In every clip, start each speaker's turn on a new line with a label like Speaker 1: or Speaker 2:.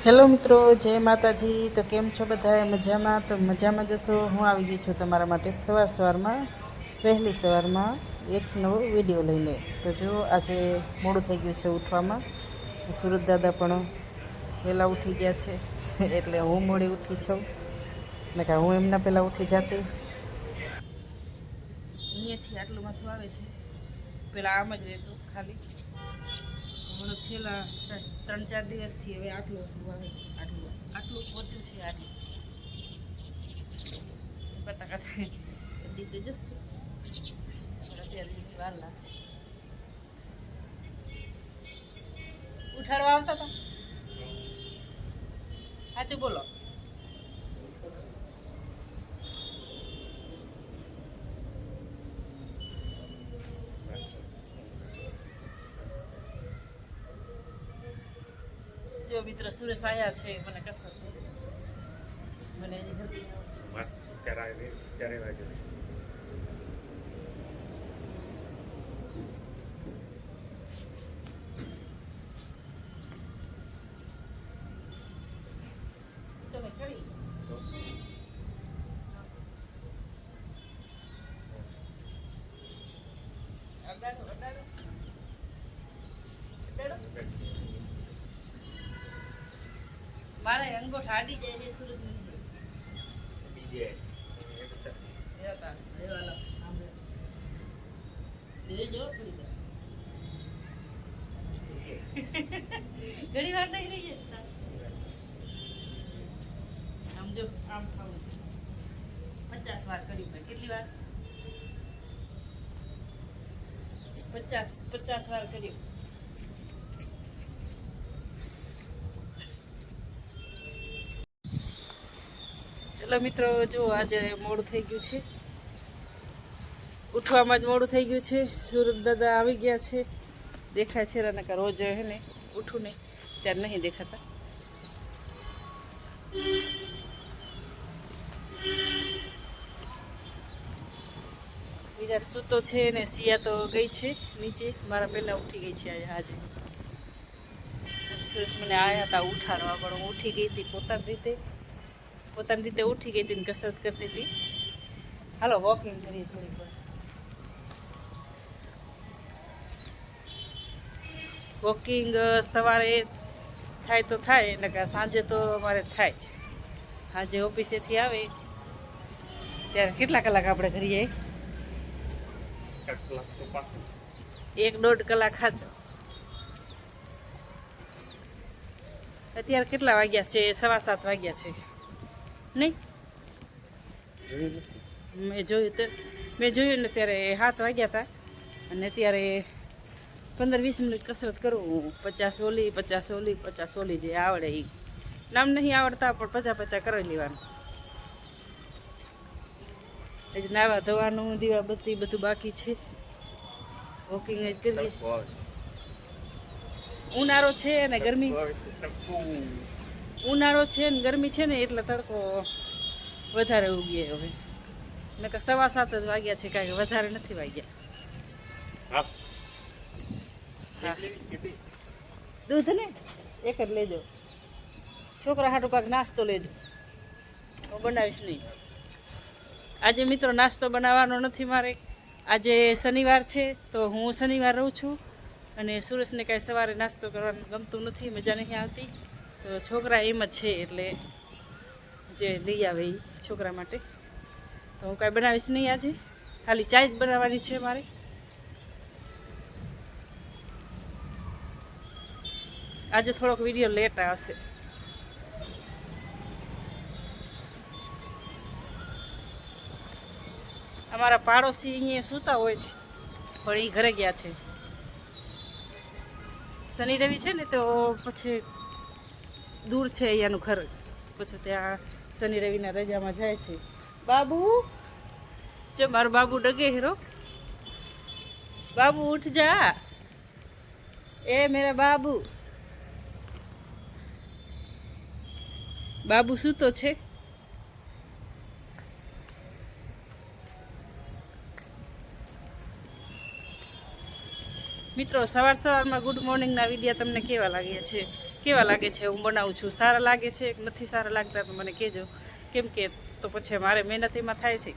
Speaker 1: Hello મિત્રો, જય માતાજી। તો કેમ છો બધા? મજામાં? તો મજામાં જશો। હું આવી ગઈ છું તમારા માટે સવારમાં વહેલી સવારમાં એક નવો વિડીયો લઈને। તો જો આજે મોડું થઈ ગયું છે ઉઠવામાં। સુરત દાદા પણ વહેલા ઉઠી ગયા છે એટલે હું મોડી ઉઠી છું, ને કાં હું એમના પહેલાં ઉઠી જાતી। અહીંયાથી આટલું માથું આવે છે, પહેલાં આમ જ રહેતું ખાલી, હમણાં છેલ્લા 3-4 દિવસથી હવે આટલું આવે, આટલું પહોંચ્યું છે। આટલું કરતાં કરતાં દી તો જશે, અત્યારે વાર લાગશે। ઉઠાડવા આવતા હતા, સાચું બોલો। જો મિત્ર સુરેશ આયા છે, મને કસરત મને ત્યારે વાગે તમે ખરી અડાડો અડાડો અડાડો, મારે અંગોઠા આડી જાય છે સુરેશ ઘણી વાર નહીં રહી જાય। આમ જો આમ ખાવું 50 વાર કરી, કેટલી વાર? 50 વાર કર્યું। એટલે મિત્રો જો આજે મોડું થઈ ગયું છે, ઉઠવામાં જ મોડું થઈ ગયું છે। સુરત દાદા આવી ગયા છે, દેખાય છે નકર રોજ હે ને ઉઠું ને ત્યારે નહીં દેખાતા। વિરાટ સૂતો છે ને સિયા તો ગઈ છે નીચે, મારા પહેલાં ઉઠી ગઈ છે આજે। સુરેશ મને આવ્યા હતા ઉઠાડવા, પણ હું ઉઠી ગઈ હતી પોતાની રીતે ઉઠી ગઈ હતી ને કસરત કરતી હતી। હાલો વોકિંગ કરીએ થોડીક વાર। વોકિંગ સવારે થાય તો થાય, એટલે સાંજે તો અમારે થાય જ। સાંજે ઓફિસેથી આવે ત્યારે કેટલા કલાક આપણે કરીએ? 1-1.5 કલાક ખાતો। અત્યારે કેટલા વાગ્યા છે? 7:15 વાગ્યા છે નહીં? મેં જોયું ને ત્યારે 7 વાગ્યા હતા, અને અત્યારે 15-20 મિનિટ કસરત કરું। 50 ઓલી 50 ઓલી 50 ઓલી જે આવડે એ, નામ નહીં આવડતા પણ 50-50 કરી લેવાનું। હજી નાવા ધોવાનું, દીવા બત્તી બધું બાકી છે, વોકિંગ જ કરીએ। ઉનાળો છે ને ગરમી, ઉનાળો છે ને ગરમી છે ને એટલે તડકો વધારે ઉગીએ હવે, નકર 7:15 જ વાગ્યા છે, કાંઈ વધારે નથી વાગ્યા। દૂધ ને એક જ લેજો, છોકરા હાટું કાંઈક નાસ્તો લેજો, હું બનાવીશ નહીં આજે મિત્રો। નાસ્તો બનાવવાનો નથી મારે, આજે શનિવાર છે તો હું શનિવાર રહું છું, અને સુરેશને કાંઈ સવારે નાસ્તો કરવાનું ગમતું નથી, મજા નહીં આવતી, તો છોકરા એમ જ છે એટલે જે લઈ આવે એ છોકરા માટે, તો હું કાંઈ બનાવીશ નહીં આજે, ખાલી ચાય જ બનાવવાની છે મારે। આજે થોડોક વિડીયો લેટ આવશે। અમારા પાડોશી અહીંયા સૂતા હોય છે, પણ એ ઘરે ગયા છે। શનિ રવિ છે ને તો પછી દૂર છે અહીંયાનું ઘર, પછી ત્યાં શનિ રવિના રજામાં જાય છે। બાબુ જો મારો બાબુ ડગે હેરો, બાબુ ઉઠ જા, એ મેરા બાબુ, બાબુ સૂતો છે। મિત્રો સવારમાં ગુડ મોર્નિંગના વિડીયો તમને કેવા લાગ્યા છે કેવા લાગે છે હું બનાવું છું, સારા લાગે છે કે નથી સારા લાગતા તો મને કહેજો. કેમ કે તો પછી મારે મહેનત એમાં થાય છે.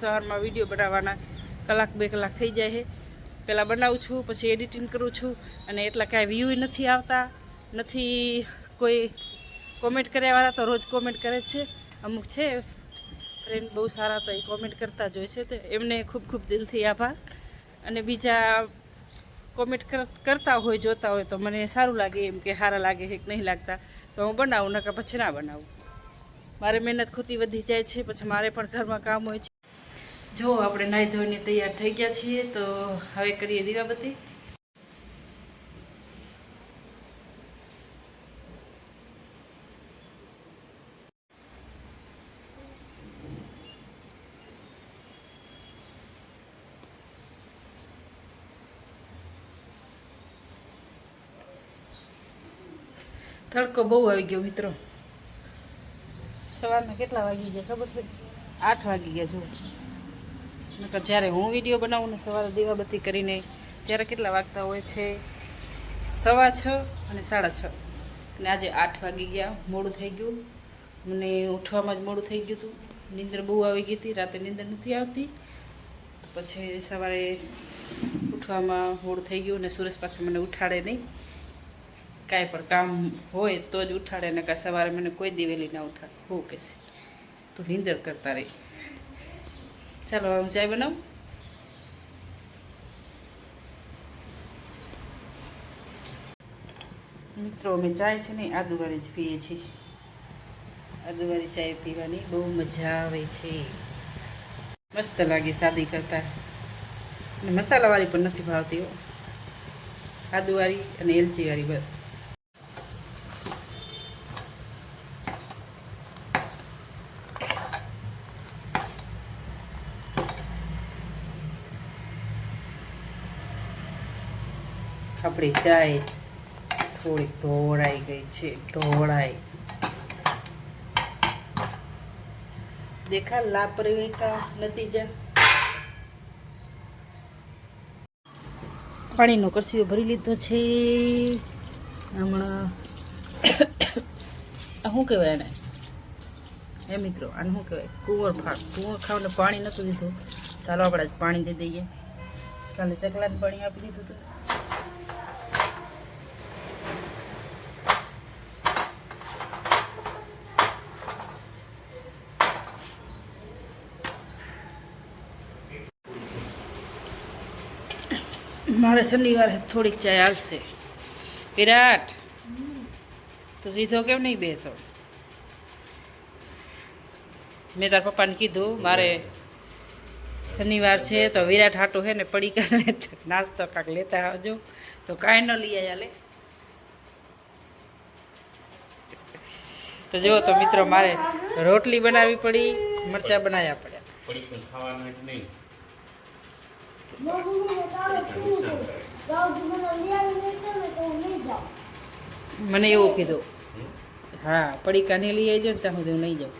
Speaker 1: સવારમાં વિડીયો બનાવવાના કલાક 2 કલાક થઈ જાય છે. પહેલાં બનાવું છું, પછી એડિટિંગ કરું છું, અને એટલા કાંઈ વ્યૂ નથી આવતા, નથી કોઈ કોમેન્ટ કર્યાવાળા તો રોજ કોમેન્ટ કરે જ છે. અમુક છે ફ્રેન્ડ બહુ સારા તો એ કોમેન્ટ કરતા જ હોય છે, તો એમને ખૂબ ખૂબ દિલથી આભાર. અને બીજા કોમેન્ટ કરતા હોય, જોતા હોય તો મને સારું લાગે, એમ કે સારા લાગે છે કે નહીં લાગતા તો હું બનાવું, નકર પછી ના બનાવું. મારે મહેનત ખોટી વધી જાય છે, પછી મારે પણ ઘરમાં કામ હોય છે. જો આપણે નાહી ધોઈને તૈયાર થઈ ગયા છીએ, તો હવે કરીએ દીવાબત્તી. તડકો બહુ આવી ગયો મિત્રો. સવારના કેટલા વાગી ગયા ખબર છે? 8 વાગી ગયા. જો નકર જ્યારે હું વિડીયો બનાવું ને સવારે દીવાબત્તી કરીને, ત્યારે કેટલા વાગતા હોય છે? 6:15 અને 6:30. અને આજે 8 વાગી ગયા. મોડું થઈ ગયું, મને ઉઠવામાં જ મોડું થઈ ગયું હતું. નીંદર બહુ આવી ગઈ હતી, રાતે નીંદર નથી આવતી, પછી સવારે ઉઠવામાં મોડું થઈ ગયું. અને સુરેશ પાછું મને ઉઠાડે નહીં, કાંઈ પણ કામ હોય તો જ ઉઠાડે, ને કાંઈ સવારે મને કોઈ દિવેલી ના ઉઠાડે. હું કહેશે તું નીંદર કરતા રહી. ચાલો હું ચાય બનાવું. મિત્રો અમે ચાય છે ને આદુવાળી જ પીએ છીએ. આદુવાળી ચાય પીવાની બહુ મજા આવે છે, મસ્ત લાગે સાદી કરતાં. અને મસાલાવાળી પણ નથી ભાવતી હો, આદુવાળી અને એલચીવાળી બસ. આપણી ચાય થોડીક ઢોળાઈ ગઈ છે, ઢોળાઈ. દેખા લાપરવાહી કા નતીજા. પાણીનો કળશીઓ ભરી લીધો છે હમણાં. શું કહેવાય એને? હે મિત્રો, આને શું કહેવાય? કુંવર ખાવને પાણી નહોતું દીધું. ચાલો આપણે જ પાણી દઈ દઈએ. કાલે ચકલાને પાણી આપી દીધું હતું. મારે શનિવારે થોડીક ચાય આવશે. વિરાટ તો સીધો કેમ નહીં બેસતો? મેં તાર પપ્પાને કીધું મારે શનિવાર છે તો વિરાટ હાટું છે ને પડીકા નાસ્તો કાંક લેતા આવજો, તો કાંઈ ન લઈ આવ્યા લે. તો જુઓ તો મિત્રો, મારે રોટલી બનાવવી પડી, મરચાં બનાવ્યા પડ્યા. મને એવું કીધું, હા પડીકા નહીં લઈ આવજો ને ત્યાં સુધી હું નહીં જાઉં.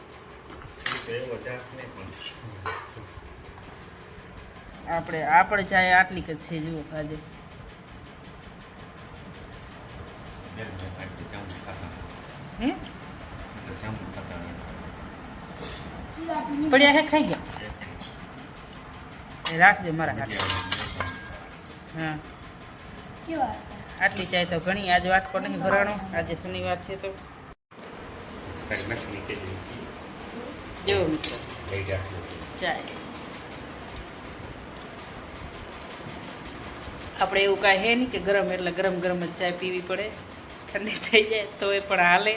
Speaker 1: આપણે ચાય આટલી જ છે. જુઓ આજે પડ્યા હે, ખાઈ ગયા. રાખજો મારા હાથે. હા આટલી ચાય તો ઘણી. આજે વાટકો નહીં ભરાણો, આજે શનિવાર છે તો. જો મિત્રો ચાય આપણે એવું કાંઈ હે નહીં કે ગરમ એટલે ગરમ ગરમ જ ચાય પીવી પડે. ઠંડી થઈ જાય તોય પણ હાલે,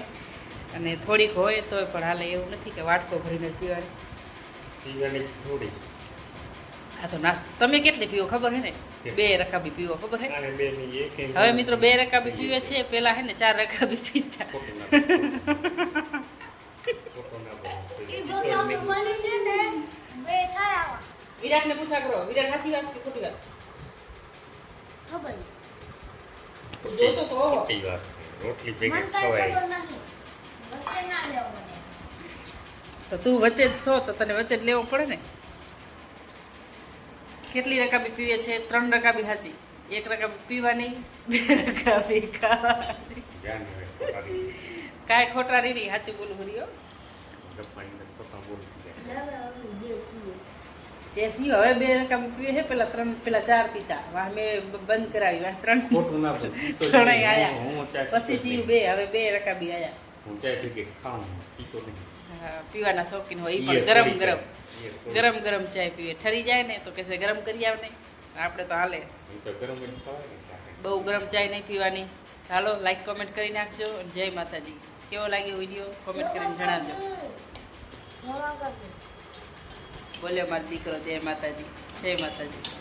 Speaker 1: અને થોડીક હોય તોય પણ હાલે. એવું નથી કે વાટકો ભરીને પીવાની. થોડી હા તો નાસ્તો તમે કેટલી પીવો ખબર હે ને? 2 રકાબી પીવો ખબર હે? હવે મિત્રો 2 રકાબી પીવે છે, પેલા હે ને 4 રકાબી પીતા. વિરાટ ને પૂછા કરો, વિરાટ સાચી વાત કે ખોટી વાત? તો તું વચ્ચે જ છો તો તને વચ્ચે જ લેવો પડે ને. કેટલી રકાબી પીવે છે? 3 રકાબી સાચી. એક રકમ પીવાની, 2 રકાબી ખાવાની. કાંઈ ખોટા રીડી સાચું બોલું હરિયો. એ સી હવે 2 રકાબી પીવે છે, પેલા 4 પીતા. વાહ મેં બંધ કરાવી, વાહ 3 ત્રણેય આયા. પછી સી 2, હવે 2 રકાબી આયા. હા, પીવાના શોખીન હોય. એ પણ ગરમ ગરમ ચાય પીવે. ઠરી જાય ને તો કહેશે ગરમ કરી આવ ને. આપણે તો હાલે. બહુ ગરમ ચાય નહીં પીવાની. હાલો, લાઈક કોમેન્ટ કરી નાખજો. જય માતાજી. કેવો લાગ્યો વિડીયો કોમેન્ટ કરીને જણાવજો. બોલ્યો મારો દીકરો. જય માતાજી. જય માતાજી.